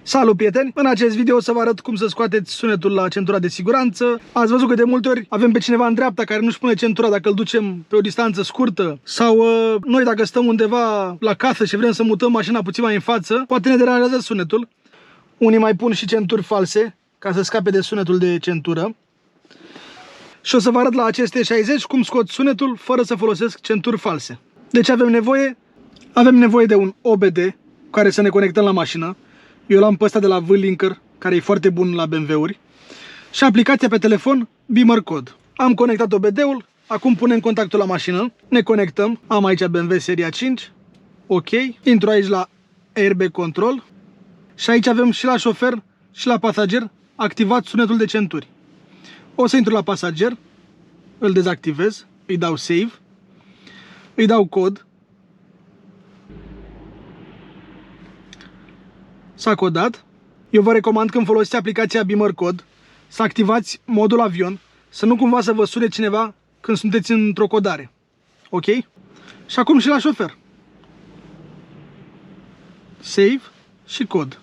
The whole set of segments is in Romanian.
Salut, prieteni! În acest video o să vă arăt cum să scoateți sunetul la centura de siguranță. Ați văzut că de multe ori avem pe cineva în dreapta care nu-și pune centura dacă îl ducem pe o distanță scurtă, sau noi dacă stăm undeva la casă și vrem să mutăm mașina puțin mai în față, poate ne deranjează sunetul. Unii mai pun și centuri false ca să scape de sunetul de centură. Și o să vă arăt la aceste 60 cum scot sunetul fără să folosesc centuri false. Deci avem nevoie? Avem nevoie de un OBD cu care să ne conectăm la mașină. Eu l-am pe ăsta de la V-Linker, care e foarte bun la BMW-uri. Și aplicația pe telefon Beamer Code. Am conectat OBD-ul, acum punem contactul la mașină, ne conectăm, am aici BMW seria 5, ok, intru aici la Airbag Control și aici avem și la șofer și la pasager activat sunetul de centuri. O să intru la pasager, îl dezactivez, îi dau Save, îi dau cod. S-a codat. Eu vă recomand când folosiți aplicația Beamer Code să activați modul avion, să nu cumva să vă sune cineva când sunteți într-o codare. Ok? Și acum și la șofer. Save și cod.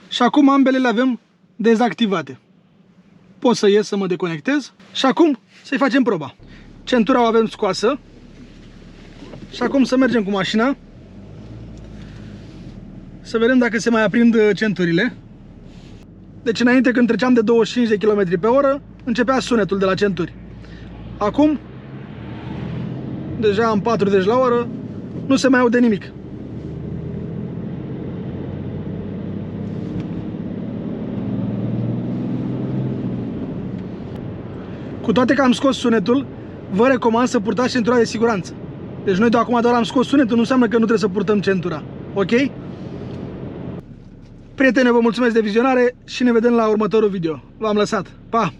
Și acum ambele le avem dezactivate. Pot să ies să mă deconectez și acum să-i facem proba. Centura o avem scoasă și acum să mergem cu mașina să vedem dacă se mai aprind centurile. Deci înainte, când treceam de 25 de km pe oră, începea sunetul de la centuri. Acum, deja am 40 la oră, nu se mai aude nimic. Cu toate că am scos sunetul, vă recomand să purtați centura de siguranță. Deci noi de acum doar am scos sunetul, nu înseamnă că nu trebuie să purtăm centura. Ok? Prieteni, vă mulțumesc de vizionare și ne vedem la următorul video. V-am lăsat. Pa!